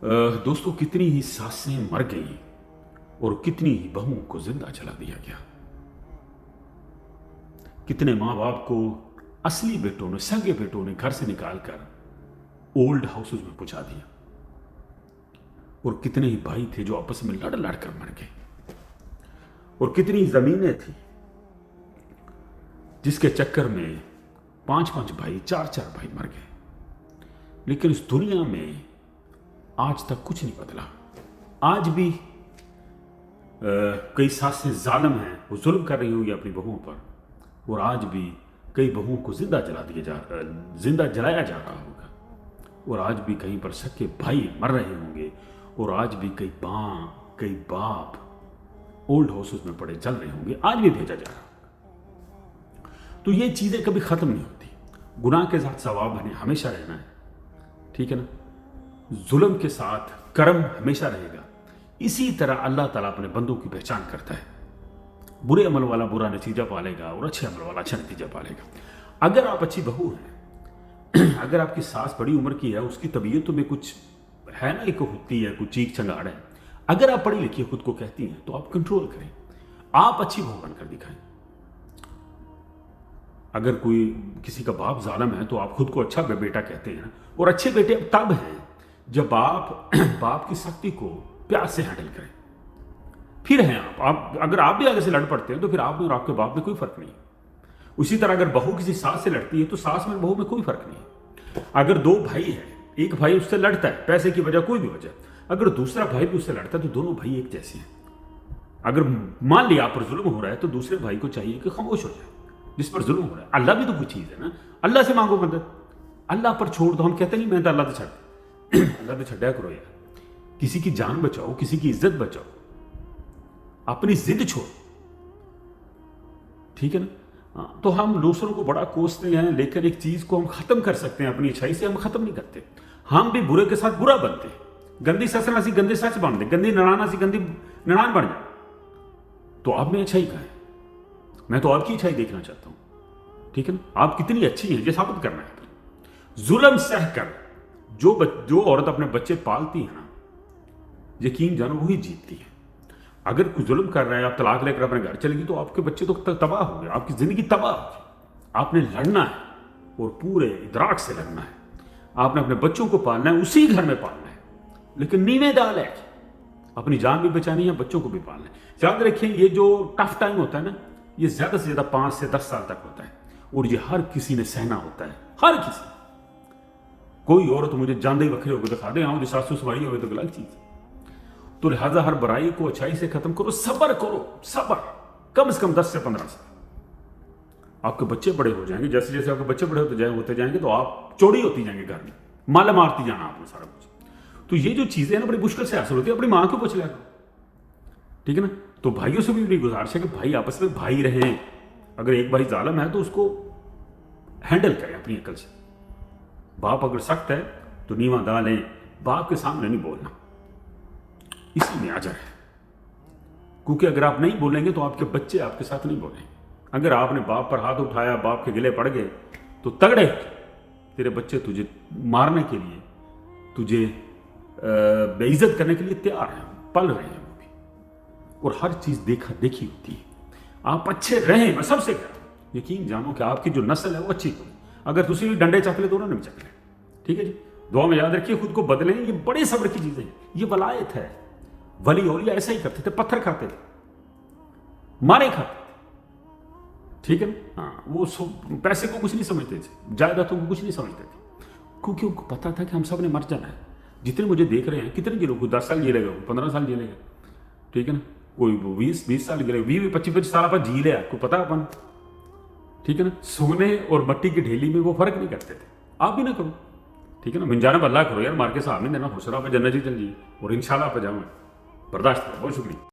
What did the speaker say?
दोस्तों, कितनी ही सासें मर गई और कितनी ही बहुओं को जिंदा जला दिया गया। कितने माँ बाप को असली बेटों ने, सगे बेटों ने घर से निकालकर ओल्ड हाउसेस में पहुंचा दिया, और कितने ही भाई थे जो आपस में लड़ लड़ कर मर गए, और कितनी जमीनें थी जिसके चक्कर में 5-5 भाई, 4-4 भाई मर गए। लेकिन इस दुनिया में आज तक कुछ नहीं बदला। आज भी कई सासें जालिम हैं, वो जुल्म कर रही होंगी अपनी बहुओं पर, और आज भी कई बहुओं को जिंदा जलाया जा रहा होगा, और आज भी कहीं पर सके भाई मर रहे होंगे, और आज भी कई माँ, कई बाप ओल्ड हाउसेस में पड़े जल रहे होंगे, आज भी भेजा जा रहा होगा। तो ये चीजें कभी खत्म नहीं होती। गुनाह के साथ सवाब हमें हमेशा रहना है, ठीक है ना। जुल्म के साथ करम हमेशा रहेगा। इसी तरह अल्लाह ताला अपने बंदों की पहचान करता है। बुरे अमल वाला बुरा नतीजा पालेगा और अच्छे अमल वाला अच्छा नतीजा पालेगा। अगर आप अच्छी बहू हैं, अगर आपकी सास बड़ी उम्र की है, उसकी तबीयतों में कुछ है ना, एक होती है, कुछ चीख चंगाड़ है, अगर आप पढ़ी लिखी खुद को कहती हैं, तो आप कंट्रोल करें, आप अच्छी बहू बनकर दिखाएं। अगर कोई किसी का बाप जालिम है, तो आप खुद को अच्छा बेटा कहते हैं, और अच्छे बेटे तब हैं जब आप बाप की सख्ती को प्यार से हैंडल करें। फिर हैं आप अगर आप भी आगे से लड़ पड़ते हैं, तो फिर आप में और आपके बाप में कोई फर्क नहीं। उसी तरह अगर बहू किसी सास से लड़ती है, तो सास में बहू में कोई फर्क नहीं। अगर 2 भाई है, एक भाई उससे लड़ता है पैसे की वजह, कोई भी वजह, अगर दूसरा भाई भी उससे लड़ता है, तो दोनों भाई एक जैसे हैं। अगर मान लिया आप पर जुल्म हो रहा है, तो दूसरे भाई को चाहिए कि खामोश हो जाए जिस पर जुल्म हो रहा है। अल्लाह भी तो कोई चीज है ना, अल्लाह से मांगो मदद, अल्लाह पर छोड़ दो। हम कहते नहीं मैं तो अल्लाह तो छड़ अल्लाह तो छड्या करो यार। किसी की जान बचाओ, किसी की इज्जत बचाओ, अपनी जिद छोड़ो, ठीक है ना। तो हम दूसरों को बड़ा कोसते हैं, लेकिन एक चीज को हम खत्म कर सकते हैं, अपनी अच्छाई से हम खत्म नहीं करते। हम भी बुरे के साथ बुरा बनते हैं। गंदी ससना सी गंदे सच बन दे, गंदी ननाना सी गंदी ननान बन जाए, तो आप में अच्छाई का है। मैं तो आपकी अच्छाई देखना चाहता हूं, ठीक है ना। आप कितनी अच्छी हैं ये साबित करना है। जुल्म सहकर जो औरत अपने बच्चे पालती है ना, यकीन जानो वही जीतती है। अगर कोई जुल्म कर रहा है, आप तलाक लेकर अपने घर चलेगी, तो आपके बच्चे तो तबाह हो गए, आपकी जिंदगी तबाह होगी। आपने लड़ना है, और पूरे इदराक से लड़ना है। आपने अपने बच्चों को पालना है, उसी घर में पालना है, लेकिन नींवें दाल है, अपनी जान भी बचानी है, बच्चों को भी पालना है। याद रखिए, ये जो टफ टाइम होता है ना, ये ज्यादा से ज्यादा 5 से 10 साल तक होता है, और ये हर किसी ने सहना होता है, हर किसी। कोई औरत मुझे जानदे वखरे होकर दिखा दे, हाँ, जो सासू सवाई हो तो अलग चीज। तो लिहाजा हर बुराई को अच्छाई से खत्म करो, सब्र करो, सब्र, कम से कम 10 से 15 साल। आपके बच्चे बड़े हो जाएंगे, जैसे जैसे आपके बच्चे बड़े होते जाएंगे, तो आप चौड़ी होती जाएंगे, घर में माला मारती जाना आपने सारा कुछ। तो ये जो चीजें ना बड़ी मुश्किल से हासिल होती है, अपनी मां को पूछ लिया करो, ठीक है ना। तो भाइयों से भी मेरी गुजारिश है कि भाई आपस में भाई रहें। अगर एक भाई जालिम है, तो उसको हैंडल करें अपनी अकल से। बाप अगर सख्त है, तो नीवा डालें, बाप के सामने नहीं बोलना, इसी में अजर है। क्योंकि अगर आप नहीं बोलेंगे, तो आपके बच्चे आपके साथ नहीं बोलेंगे। अगर आपने बाप पर हाथ उठाया, बाप के गिले पड़ गए, तो तगड़े तेरे बच्चे तुझे मारने के लिए, तुझे बेइज्जत करने के लिए तैयार हैं, पल रहे हैं वो भी। और हर चीज देखा देखी होती है। आप अच्छे रहें, मैं सबसे कह रहा हूं, यकीन जानो कि आपकी जो नस्ल है वो अच्छी होगी। अगर तुम भी डंडे चक ले, तो उन्होंने भी चक ले, ठीक है जी। दुआ में याद रखिए, खुद को बदलें। ये बड़े सब्र की चीजें हैं, ये वलायत है। वली औलिया ऐसा ही करते थे, पत्थर खाते थे, मारे खाते थे, ठीक है ना। हाँ, वो पैसे को कुछ नहीं समझते थे, जायदादों को कुछ नहीं समझते थे, क्योंकि उनको पता था कि हम सब ने मर जाना है। जितने मुझे देख रहे हैं, कितने जी लोग 10 साल जी लेगा, 15 साल जी लेगा, ठीक है ना। कोई 20 साल जी लेगा, 20-25 साल अपन जी लिया, आपको पता अपन, ठीक है ना। सोने और मट्टी की ढेली में वो फर्क नहीं करते थे। आप भी ना करो, ठीक है ना। मिंजाना बल्ला करो यार, मार के साहब नहीं देना, खुश रहो, जन्नत ही चल जी, और इंशाल्लाह आप जाऊंगा। बर्दाश्त करो। बहुत शुक्रिया।